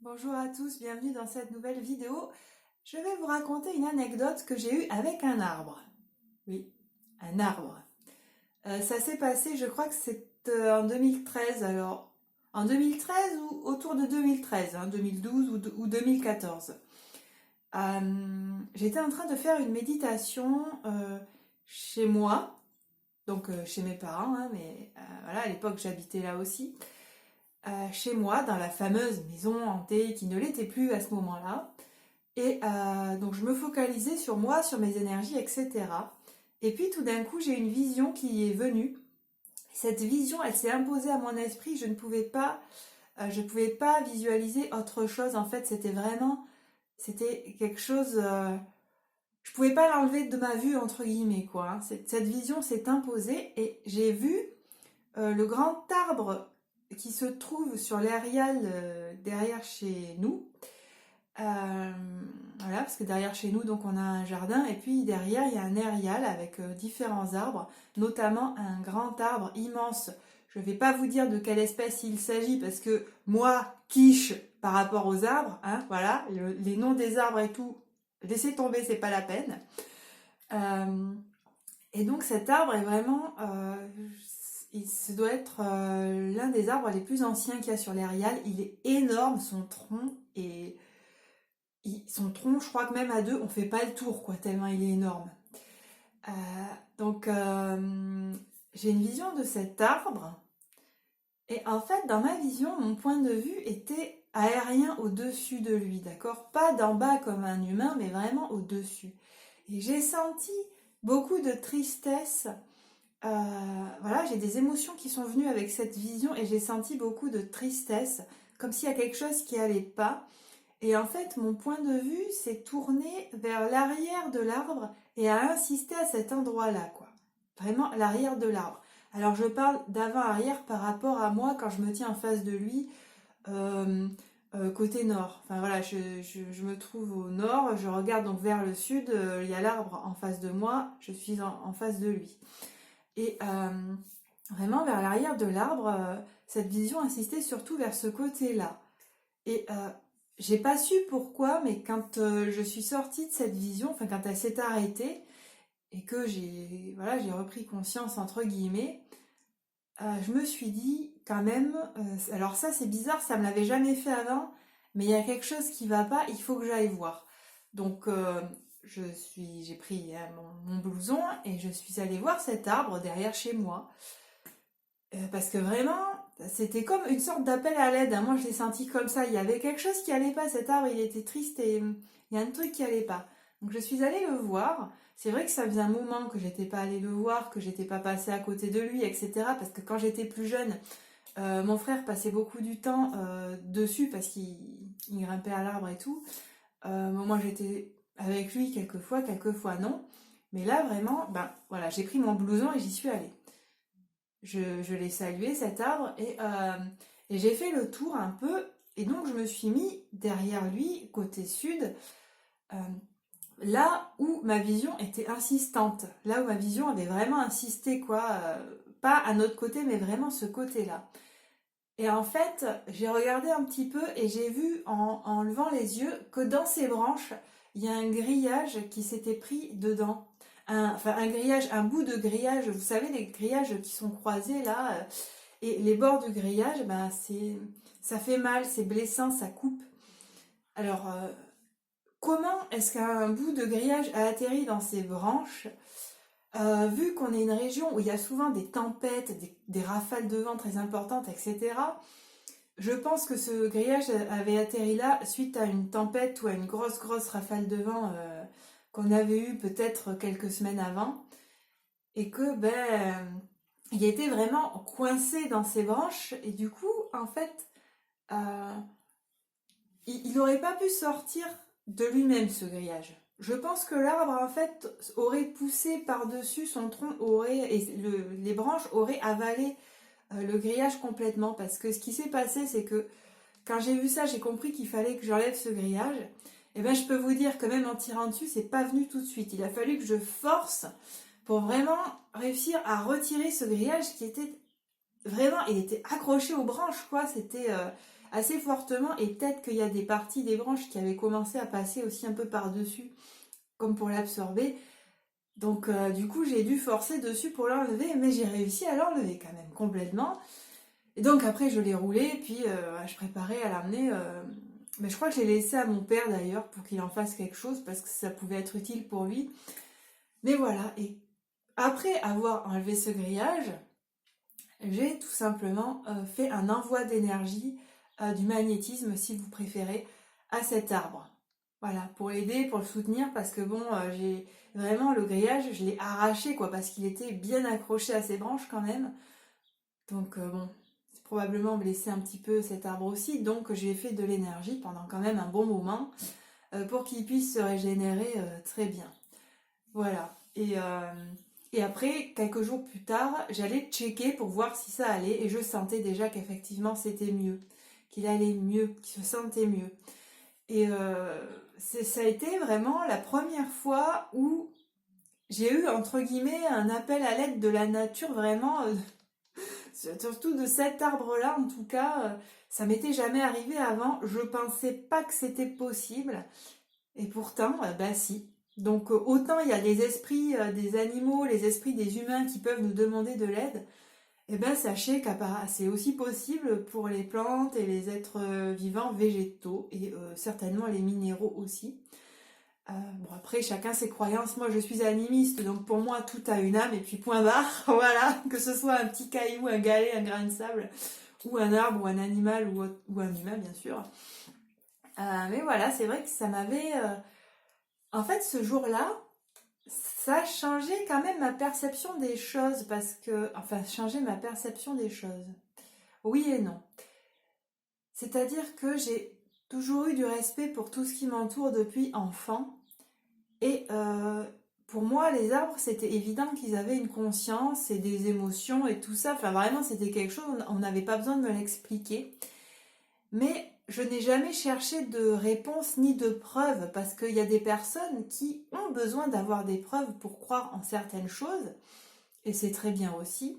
Bonjour à tous, bienvenue dans cette nouvelle vidéo. Je vais vous raconter une anecdote que j'ai eue avec un arbre. Oui, un arbre. Ça s'est passé, je crois que c'est en 2013, alors en 2013 ou autour de 2013, 2012 ou 2014. J'étais en train de faire une méditation chez moi, donc chez mes parents, mais voilà, à l'époque j'habitais là aussi. Chez moi, dans la fameuse maison hantée qui ne l'était plus à ce moment-là. Et donc je me focalisais sur moi, sur mes énergies, etc. Et puis tout d'un coup, j'ai une vision qui est venue. Cette vision, elle s'est imposée à mon esprit. Je ne pouvais pas visualiser autre chose. En fait, c'était quelque chose. Je pouvais pas l'enlever de ma vue entre guillemets quoi. Cette vision s'est imposée et j'ai vu le grand arbre qui se trouve sur l'aérial derrière chez nous. Voilà, parce que derrière chez nous, donc on a un jardin, et puis derrière il y a un aérial avec différents arbres, notamment un grand arbre immense. Je ne vais pas vous dire de quelle espèce il s'agit, parce que moi, quiche par rapport aux arbres, voilà, les noms des arbres et tout, laissez tomber, c'est pas la peine. Euh, et donc cet arbre est vraiment, ce doit être l'un des arbres les plus anciens qu'il y a sur l'aérial. Il est énorme, son tronc, je crois que même à deux, on fait pas le tour, quoi, tellement il est énorme. Euh, donc, j'ai une vision de cet arbre, et en fait, dans ma vision, mon point de vue était aérien au-dessus de lui, d'accord? Pas d'en bas comme un humain, mais vraiment au-dessus. Et j'ai senti beaucoup de tristesse. Voilà, j'ai des émotions qui sont venues avec cette vision, et j'ai senti beaucoup de tristesse, comme s'il y a quelque chose qui allait pas. Et en fait, mon point de vue s'est tourné vers l'arrière de l'arbre et a insisté à cet endroit-là, quoi. Vraiment l'arrière de l'arbre. Alors je parle d'avant-arrière par rapport à moi quand je me tiens en face de lui, euh, côté nord. Enfin voilà, je me trouve au nord, je regarde donc vers le sud, il y a l'arbre en face de moi, je suis en face de lui. Et vraiment vers l'arrière de l'arbre, cette vision insistait surtout vers ce côté-là. Et j'ai pas su pourquoi, mais quand je suis sortie de cette vision, enfin quand elle s'est arrêtée et que j'ai repris conscience entre guillemets, je me suis dit quand même, alors ça c'est bizarre, ça me l'avait jamais fait avant, mais il y a quelque chose qui va pas, il faut que j'aille voir. Donc j'ai pris mon blouson et je suis allée voir cet arbre derrière chez moi. Parce que vraiment, c'était comme une sorte d'appel à l'aide, hein. Moi, je l'ai senti comme ça. Il y avait quelque chose qui allait pas. Cet arbre, il était triste et il y a un truc qui allait pas. Donc, je suis allée le voir. C'est vrai que ça faisait un moment que j'étais pas allée le voir, que j'étais pas passée à côté de lui, etc. Parce que quand j'étais plus jeune, mon frère passait beaucoup du temps dessus parce qu'il grimpait à l'arbre et tout. Moi, j'étais avec lui quelquefois non. Mais là, vraiment, ben voilà, j'ai pris mon blouson et j'y suis allée. Je l'ai salué cet arbre et j'ai fait le tour un peu et donc je me suis mis derrière lui côté sud, euh, là où ma vision était insistante, là où ma vision avait vraiment insisté quoi, pas à notre côté mais vraiment ce côté-là. Et en fait j'ai regardé un petit peu et j'ai vu en levant les yeux que dans ces branches il y a un grillage qui s'était pris dedans. Un grillage, un bout de grillage, vous savez, les grillages qui sont croisés là, et les bords du grillage, ben ça fait mal, c'est blessant, ça coupe. Alors, comment est-ce qu'un bout de grillage a atterri dans ces branches? Vu qu'on est une région où il y a souvent des tempêtes, des rafales de vent très importantes, etc., je pense que ce grillage avait atterri là suite à une tempête ou à une grosse rafale de vent qu'on avait eue peut-être quelques semaines avant. Et que il était vraiment coincé dans ses branches et du coup en fait euh, il n'aurait pas pu sortir de lui-même ce grillage. Je pense que l'arbre en fait aurait poussé par-dessus son tronc les branches auraient avalé le grillage complètement parce que ce qui s'est passé c'est que quand j'ai vu ça j'ai compris qu'il fallait que j'enlève ce grillage. Et ben je peux vous dire que même en tirant dessus c'est pas venu tout de suite, il a fallu que je force pour vraiment réussir à retirer ce grillage qui était vraiment, il était accroché aux branches, quoi. C'était assez fortement, et peut-être qu'il y a des parties des branches qui avaient commencé à passer aussi un peu par-dessus, comme pour l'absorber. Donc du coup j'ai dû forcer dessus pour l'enlever, mais j'ai réussi à l'enlever quand même complètement. Et donc après je l'ai roulé, puis je préparais à l'amener. Mais je crois que je l'ai laissé à mon père d'ailleurs pour qu'il en fasse quelque chose parce que ça pouvait être utile pour lui. Mais voilà, et après avoir enlevé ce grillage, j'ai tout simplement fait un envoi d'énergie, du magnétisme si vous préférez, à cet arbre. Voilà, pour l'aider, pour le soutenir, parce que bon, j'ai vraiment le grillage, je l'ai arraché quoi, parce qu'il était bien accroché à ses branches quand même. Donc bon, c'est probablement blessé un petit peu cet arbre aussi, donc j'ai fait de l'énergie pendant quand même un bon moment pour qu'il puisse se régénérer très bien. Voilà. Et après, quelques jours plus tard, j'allais checker pour voir si ça allait et je sentais déjà qu'effectivement c'était mieux, qu'il allait mieux, qu'il se sentait mieux. Et ça a été vraiment la première fois où j'ai eu, entre guillemets, un appel à l'aide de la nature, vraiment, surtout de cet arbre-là, en tout cas, ça m'était jamais arrivé avant. Je pensais pas que c'était possible, et pourtant, bah si. Donc autant il y a les esprits des animaux, les esprits des humains qui peuvent nous demander de l'aide, et ben sachez que c'est aussi possible pour les plantes et les êtres vivants végétaux et certainement les minéraux aussi. Bon après chacun ses croyances, moi je suis animiste donc pour moi tout a une âme et puis point barre, voilà, que ce soit un petit caillou, un galet, un grain de sable ou un arbre ou un animal ou un humain bien sûr. Mais voilà, c'est vrai que ça m'avait... En fait ce jour-là, ça a changé quand même ma perception des choses parce que... Enfin, changé ma perception des choses. Oui et non. C'est-à-dire que j'ai toujours eu du respect pour tout ce qui m'entoure depuis enfant. Et pour moi, les arbres, c'était évident qu'ils avaient une conscience et des émotions et tout ça. Enfin, vraiment, c'était quelque chose, on n'avait pas besoin de me l'expliquer. Mais je n'ai jamais cherché de réponse ni de preuves parce qu'il y a des personnes qui ont besoin d'avoir des preuves pour croire en certaines choses. Et c'est très bien aussi.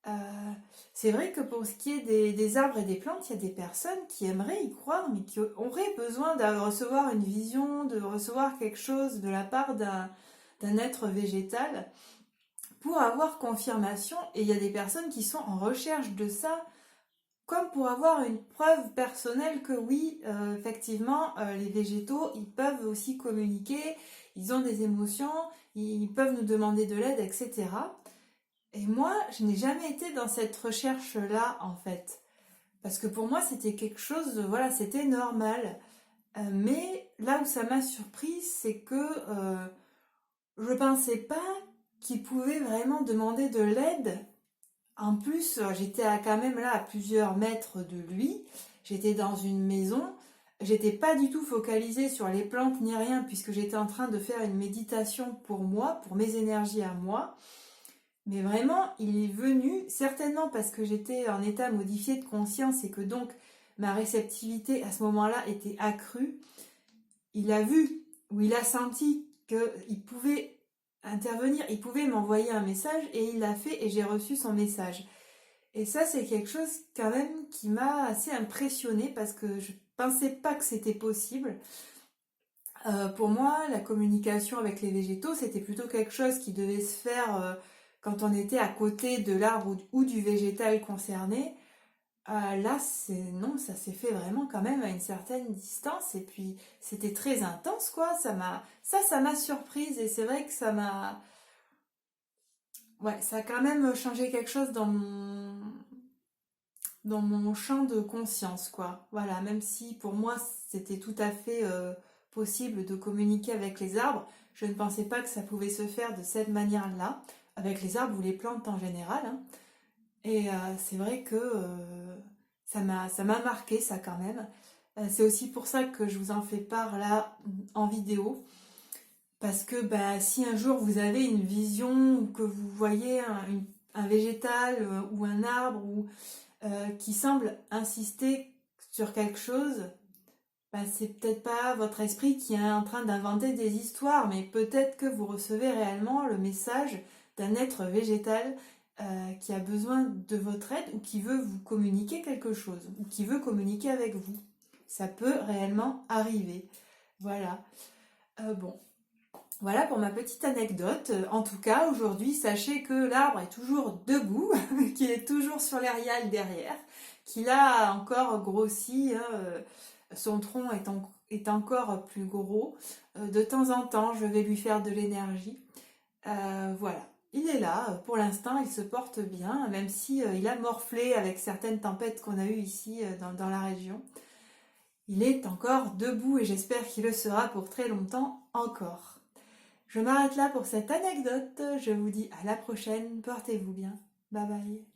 Euh, c'est vrai que pour ce qui est des arbres et des plantes, il y a des personnes qui aimeraient y croire, mais qui auraient besoin de recevoir une vision, de recevoir quelque chose de la part d'un être végétal pour avoir confirmation. Et il y a des personnes qui sont en recherche de ça, comme pour avoir une preuve personnelle que oui, effectivement, les végétaux, ils peuvent aussi communiquer, ils ont des émotions, ils peuvent nous demander de l'aide, etc. Et moi, je n'ai jamais été dans cette recherche-là, en fait. Parce que pour moi, c'était quelque chose de... Voilà, c'était normal. Mais là où ça m'a surprise, c'est que je pensais pas qu'il pouvait vraiment demander de l'aide. En plus, j'étais quand même là à plusieurs mètres de lui. J'étais dans une maison. J'étais pas du tout focalisée sur les plantes ni rien, puisque j'étais en train de faire une méditation pour moi, pour mes énergies à moi. Mais vraiment, il est venu, certainement parce que j'étais en état modifié de conscience et que donc ma réceptivité à ce moment-là était accrue. Il a vu ou il a senti qu'il pouvait intervenir, il pouvait m'envoyer un message et il l'a fait et j'ai reçu son message. Et ça, c'est quelque chose quand même qui m'a assez impressionnée parce que je pensais pas que c'était possible. Pour moi, la communication avec les végétaux, c'était plutôt quelque chose qui devait se faire quand on était à côté de l'arbre ou du végétal concerné. Là, non, ça s'est fait vraiment quand même à une certaine distance et puis c'était très intense, quoi. Ça m'a surprise et c'est vrai que ouais, ça a quand même changé quelque chose dans mon champ de conscience, quoi. Voilà, même si pour moi c'était tout à fait possible de communiquer avec les arbres, je ne pensais pas que ça pouvait se faire de cette manière-là, avec les arbres ou les plantes en général, hein. Et c'est vrai que ça m'a marqué, ça quand même. C'est aussi pour ça que je vous en fais part là en vidéo. Parce que bah, si un jour vous avez une vision ou que vous voyez un végétal ou un arbre ou qui semble insister sur quelque chose, bah, c'est peut-être pas votre esprit qui est en train d'inventer des histoires, mais peut-être que vous recevez réellement le message d'un être végétal qui a besoin de votre aide ou qui veut vous communiquer quelque chose ou qui veut communiquer avec vous. Ça peut réellement arriver. Voilà. Bon. Voilà pour ma petite anecdote. En tout cas, aujourd'hui, sachez que l'arbre est toujours debout, qu'il est toujours sur l'érial derrière, qu'il a encore grossi, hein, son tronc est encore plus gros. De temps en temps, je vais lui faire de l'énergie. Voilà. Il est là, pour l'instant, il se porte bien, même si il a morflé avec certaines tempêtes qu'on a eues ici dans la région. Il est encore debout et j'espère qu'il le sera pour très longtemps encore. Je m'arrête là pour cette anecdote. Je vous dis à la prochaine. Portez-vous bien. Bye bye.